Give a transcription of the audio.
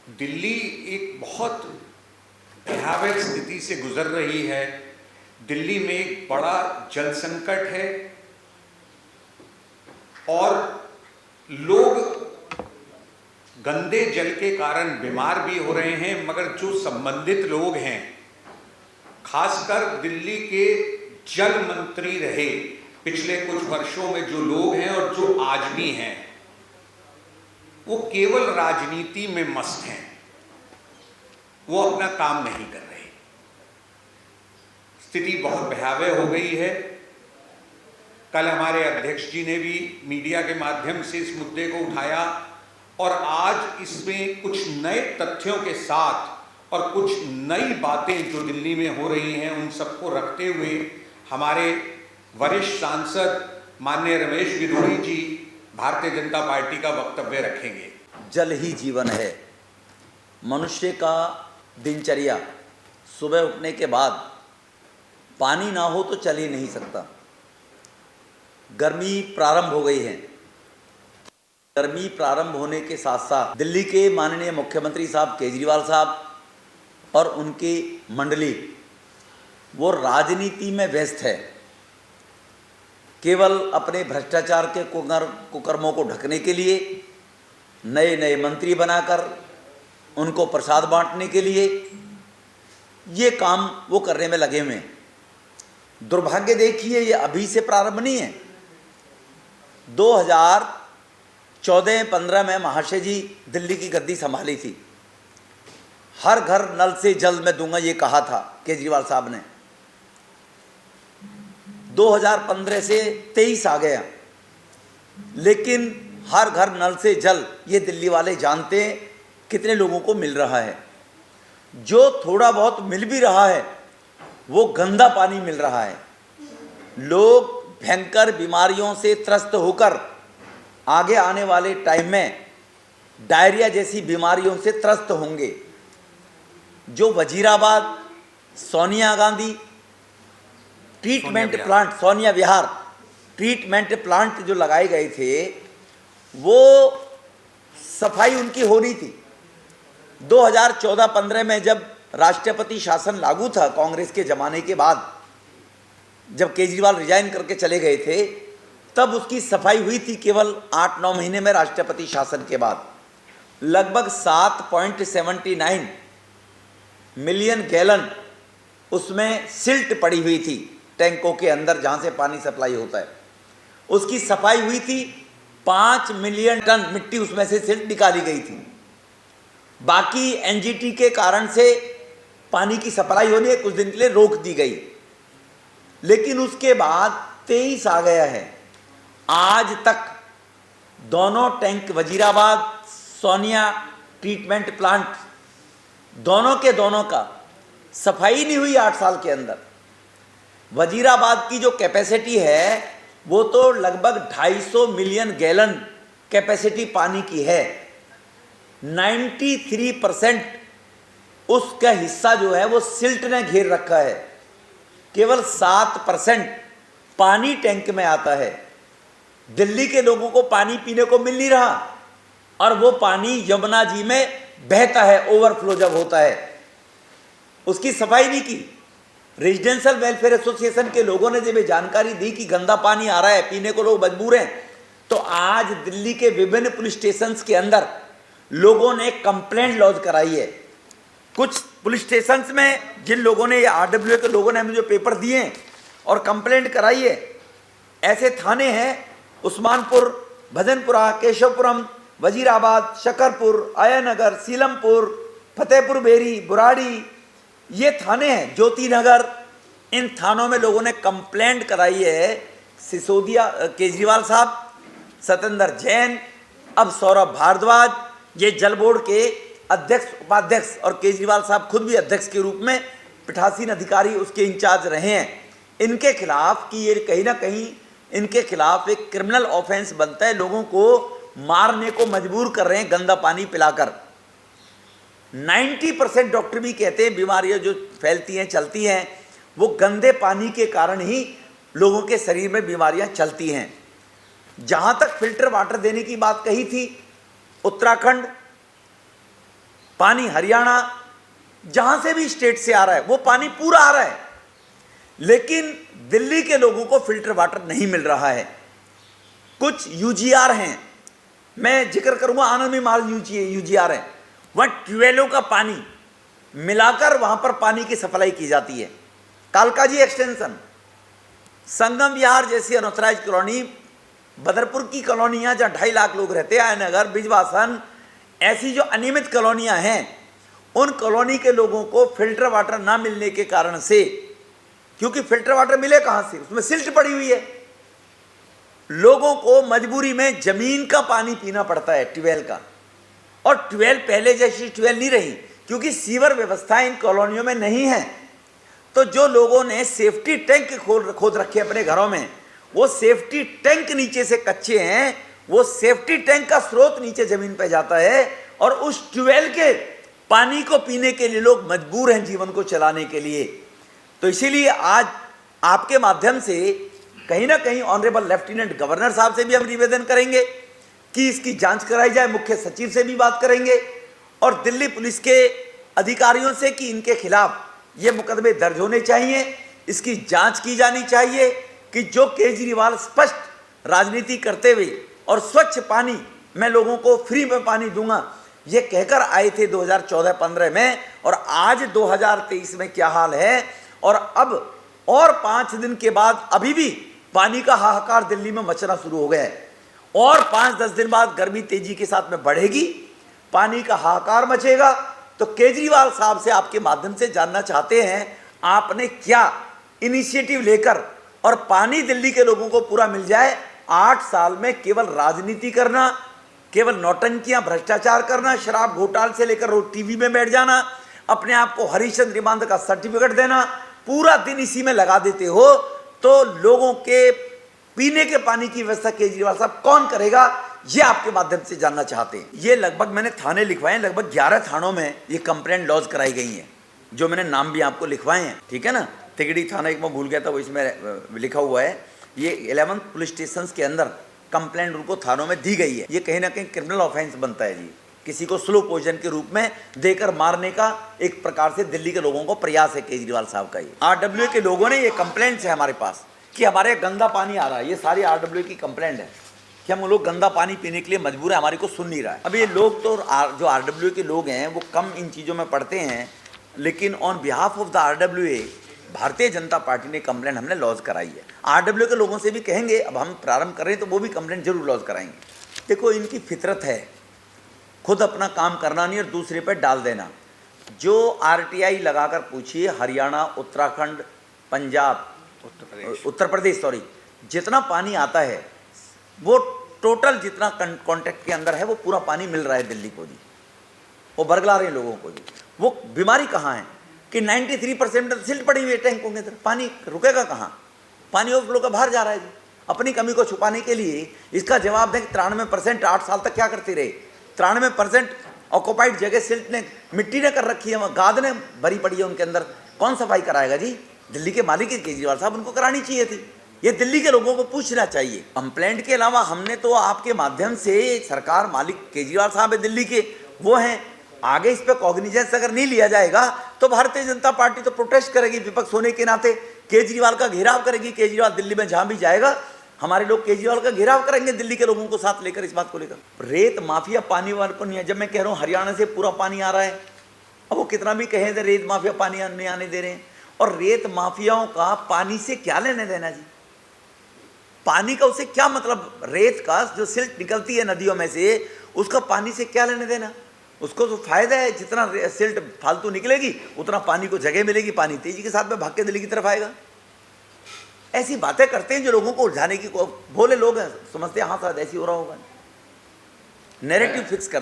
दिल्ली एक बहुत भयावह स्थिति से गुजर रही है। दिल्ली में एक बड़ा जल संकट है और लोग गंदे जल के कारण बीमार भी हो रहे हैं, मगर जो संबंधित लोग हैं, खासकर दिल्ली के जल मंत्री रहे पिछले कुछ वर्षों में जो लोग हैं और जो आज भी हैं, वो केवल राजनीति में मस्त हैं, वो अपना काम नहीं कर रहे। स्थिति बहुत भयावह हो गई है। कल हमारे अध्यक्ष जी ने भी मीडिया के माध्यम से इस मुद्दे को उठाया और आज इसमें कुछ नए तथ्यों के साथ और कुछ नई बातें जो दिल्ली में हो रही हैं उन सबको रखते हुए हमारे वरिष्ठ सांसद माननीय रमेश गिदोड़ी जी भारतीय जनता पार्टी का वक्तव्य रखेंगे। जल ही जीवन है। मनुष्य का दिनचर्या सुबह उठने के बाद पानी ना हो तो चल ही नहीं सकता। गर्मी प्रारंभ हो गई है। गर्मी प्रारंभ होने के साथ साथ दिल्ली के माननीय मुख्यमंत्री साहब केजरीवाल साहब और उनकी मंडली वो राजनीति में व्यस्त है। केवल अपने भ्रष्टाचार के कुकर्मों को ढकने के लिए नए नए मंत्री बनाकर उनको प्रसाद बांटने के लिए ये काम वो करने में लगे हुए हैं। दुर्भाग्य देखिए, ये अभी से प्रारंभ नहीं है। 2014-15 में महाशय जी दिल्ली की गद्दी संभाली थी। हर घर नल से जल मैं दूंगा ये कहा था केजरीवाल साहब ने। 2015 से 23 आ गया, लेकिन हर घर नल से जल ये दिल्ली वाले जानते हैं कितने लोगों को मिल रहा है। जो थोड़ा बहुत मिल भी रहा है वो गंदा पानी मिल रहा है। लोग भयंकर बीमारियों से त्रस्त होकर आगे आने वाले टाइम में डायरिया जैसी बीमारियों से त्रस्त होंगे। जो वजीराबाद सोनिया गांधी ट्रीटमेंट प्लांट, सोनिया विहार ट्रीटमेंट प्लांट जो लगाए गए थे, वो सफाई उनकी हो रही थी। 2014-15 में जब राष्ट्रपति शासन लागू था कांग्रेस के ज़माने के बाद, जब केजरीवाल रिजाइन करके चले गए थे, तब उसकी सफाई हुई थी केवल 8-9 महीने में राष्ट्रपति शासन के बाद। लगभग 7.79 मिलियन गैलन उसमें सिल्ट पड़ी हुई थी टैंकों के अंदर जहाँ से पानी सप्लाई होता है। उसकी सफाई हुई थी। 5 मिलियन टन मिट्टी उसमें से सिल्ट निकाली गई थी। बाकी एनजीटी के कारण से पानी की सप्लाई होने है कुछ दिन के लिए रोक दी गई। लेकिन उसके बाद 23 आ गया है। आज तक दोनों tank Wazirabad Sonia treatment plant दोनों के दोनों का सफाई नहीं हुई 8 साल के अंदर। वजीराबाद की जो कैपेसिटी है वो तो लगभग 250 मिलियन गैलन कैपेसिटी पानी की है। 93% उसका हिस्सा जो है वो सिल्ट ने घेर रखा है। केवल 7% पानी टैंक में आता है। दिल्ली के लोगों को पानी पीने को मिल नहीं रहा और वो पानी यमुना जी में बहता है। ओवरफ्लो जब होता है उसकी सफाई नहीं की। रेजिडेंशियल वेलफेयर एसोसिएशन के लोगों ने जब ये जानकारी दी कि गंदा पानी आ रहा है, पीने को लोग मजबूर हैं, तो आज दिल्ली के विभिन्न पुलिस स्टेशंस के अंदर लोगों ने कंप्लेंट लॉन्च कराई है। कुछ पुलिस स्टेशंस में जिन लोगों ने, आरडब्ल्यू के लोगों ने मुझे पेपर दिए हैं और कंप्लेंट कराई है, ऐसे थाने हैं उस्मानपुर, भजनपुरा, केशवपुरम, वजीराबाद, शकरपुर, आयानगर, सीलमपुर, फतेहपुर बेरी, बुराड़ी, ये थाने हैं, ज्योति नगर। इन थानों में लोगों ने कंप्लेंट कराई है। सिसोदिया केजरीवाल साहब, सत्येंद्र जैन, अब सौरभ भारद्वाज, ये जल बोर्ड के अध्यक्ष, उपाध्यक्ष और केजरीवाल साहब खुद भी अध्यक्ष के रूप में पीठासीन अधिकारी उसके इंचार्ज रहे हैं। इनके खिलाफ कि ये कहीं ना कहीं इनके खिलाफ एक क्रिमिनल ऑफेंस बनता है। लोगों को मारने को मजबूर कर रहे हैं गंदा पानी पिलाकर। 90% डॉक्टर भी कहते हैं बीमारियां जो फैलती हैं, चलती हैं, वो गंदे पानी के कारण ही लोगों के शरीर में बीमारियां चलती हैं। जहाँ तक फिल्टर वाटर देने की बात कही थी, उत्तराखंड पानी हरियाणा जहां से भी स्टेट से आ रहा है वो पानी पूरा आ रहा है, लेकिन दिल्ली के लोगों को फिल्टर वाटर नहीं मिल रहा है। कुछ यूजीआर हैं, मैं जिक्र करूंगा, आनंद में माल यूजीआर है, वहां ट्यूबवेलों का पानी मिलाकर वहां पर पानी की सप्लाई की जाती है। कालकाजी एक्सटेंशन, संगम विहार जैसी अनऑथराइज कॉलोनी, बदरपुर की कॉलोनियां जहां 2.5 लाख लोग रहते हैं, नगर, बिजवासन, ऐसी जो अनियमित कॉलोनियां हैं, उन कॉलोनी के लोगों को फिल्टर वाटर ना मिलने के कारण से, क्योंकि फिल्टर वाटर मिले कहां से, उसमें सिल्ट पड़ी हुई है, लोगों को मजबूरी में जमीन का पानी पीना पड़ता है, ट्यूबवेल का। और ट्यूबवेल पहले जैसी ट्यूबवेल नहीं रही, क्योंकि सीवर व्यवस्था इन कॉलोनियों में नहीं है। तो जो लोगों ने सेफ्टी टैंक खोद रखे अपने घरों में, वो सेफ्टी टैंक नीचे से कच्चे हैं, वो सेफ्टी टैंक का स्रोत नीचे जमीन पे जाता है, और उस ट्यूबवेल के पानी को पीने के लिए लोग मजबूर हैं जीवन को चलाने के लिए। तो इसीलिए आज आपके माध्यम से कहीं ना कहीं ऑनरेबल लेफ्टिनेंट गवर्नर साहब से भी हम निवेदन करेंगे कि इसकी जांच कराई जाए, मुख्य सचिव से भी बात करेंगे, और दिल्ली पुलिस के अधिकारियों से कि इनके खिलाफ ये मुकदमे दर्ज होने चाहिए, इसकी जांच की जानी चाहिए कि जो केजरीवाल स्पष्ट राजनीति करते हुए और स्वच्छ पानी, मैं लोगों को फ्री में पानी दूंगा, ये कहकर आए थे 2014-15 में, और आज 2023 में क्या हाल है। और अब और 5 दिन के बाद अभी भी पानी का हाहाकार दिल्ली में मचना शुरू हो गया है, और 5-10 दिन बाद गर्मी तेजी के साथ में बढ़ेगी, पानी का हाहाकार मचेगा। तो केजरीवाल साहब से आपके माध्यम से जानना चाहते हैं, आपने क्या इनिशिएटिव लेकर और पानी दिल्ली के लोगों को पूरा मिल जाए। 8 साल में केवल राजनीति करना, केवल नौटंकियां, भ्रष्टाचार करना, शराब घोटाले से लेकर रोज टीवी में बैठ जाना, अपने आप को हरिश्चंद्र रिमांद का सर्टिफिकेट देना, पूरा दिन इसी में लगा देते हो, तो लोगों के पीने के पानी की व्यवस्था केजरीवाल साहब कौन करेगा, ये आपके माध्यम से जानना चाहते हैं। ये लगभग मैंने थाने लिखवाए हैं, लगभग 11 थानों में ये कंप्लेंट लॉन्च कराई गई है, जो मैंने नाम भी आपको लिखवाए हैं, ठीक है ना। तिगड़ी थाना एक मैं भूल गया था, वो इसमें लिखा हुआ है। ये 11 पुलिस स्टेशन के अंदर कंप्लेंट उनको थानों में दी गई है। ये कहीं ना कहीं क्रिमिनल ऑफेंस बनता है जी, किसी को स्लो पॉइजन के रूप में देकर मारने का एक प्रकार से दिल्ली के लोगों को प्रयास है केजरीवाल साहब का। ये आरडब्ल्यू के लोगों ने, ये कंप्लेंट्स है हमारे पास कि हमारे गंदा पानी आ रहा है, ये सारी आरडब्ल्यू की कंप्लेंट है कि हम लोग गंदा पानी पीने के लिए मजबूर है, हमारी को सुन नहीं रहा है। अब ये लोग तो जो आरडब्ल्यू के लोग हैं वो कम इन चीज़ों में पढ़ते हैं, लेकिन on behalf of the RW Bharatiya Janata party ने कंप्लेंट हमने लॉन्च कराई है। आरडब्ल्यू के लोगों से भी कहेंगे, अब हम प्रारंभ कर रहे हैं तो वो भी कंप्लेंट जरूर लॉन्च कराएंगे। देखो, इनकी फितरत है खुद अपना काम करना नहीं और दूसरे पर डाल देना। जो आरटीआई लगाकर पूछिए, हरियाणा, उत्तराखंड, पंजाब, उत्तर प्रदेश सॉरी, जितना पानी आता है वो टोटल जितना कॉन्ट्रैक्ट के अंदर है वो पूरा पानी मिल रहा है दिल्ली को जी, वो बरगला रहे हैं लोगों को जी। वो बीमारी कहाँ है कि 93% सिल्ट पड़ी हुई है टैंकों के अंदर, पानी रुकेगा कहाँ, पानी ओवरफ्लो का बाहर जा रहा है जी। अपनी कमी को छुपाने के लिए इसका जवाब दें, 93% 8 साल तक क्या करते रहे। 93% ऑक्युपाइड जगह सिल्ट ने, मिट्टी ने कर रखी है, वहाँ गाद ने भरी पड़ी है उनके अंदर, कौन सफाई कराएगा जी। दिल्ली के मालिक केजरीवाल साहब, उनको करानी चाहिए थी, ये दिल्ली के लोगों को पूछना चाहिए। कंप्लेंट के अलावा हमने तो आपके माध्यम से, सरकार मालिक केजरीवाल साहब है दिल्ली के, वो हैं, आगे इस पर कॉग्निजेंस अगर नहीं लिया जाएगा तो भारतीय जनता पार्टी तो प्रोटेस्ट करेगी, विपक्ष होने के नाते केजरीवाल का घेराव करेगी। केजरीवाल दिल्ली में जहां भी जाएगा हमारे लोग केजरीवाल का घेराव करेंगे दिल्ली के लोगों को साथ लेकर, इस बात को लेकर। रेत माफिया पानी वाले पर नहीं है। जब मैं कह रहा हूँ हरियाणा से पूरा पानी आ रहा है, अब वो कितना भी कहें रेत माफिया पानी नहीं आने दे रहे हैं, और रेत माफियाओं का पानी से क्या लेने देना जी, पानी का उससे क्या मतलब। रेत का जो सिल्ट निकलती है नदियों में से, उसका पानी से क्या लेने देना, उसको तो फायदा है, जितना सिल्ट फालतू निकलेगी उतना पानी को जगह मिलेगी, पानी तेजी के साथ में भाग के दिल्ली की तरफ आएगा। ऐसी बातें करते हैं जो लोगों को उलझाने की, भोले लोग हैं, समझते हैं हाँ शायद ऐसी हो रहा होगा, नैरेटिव फिक्स करते हैं।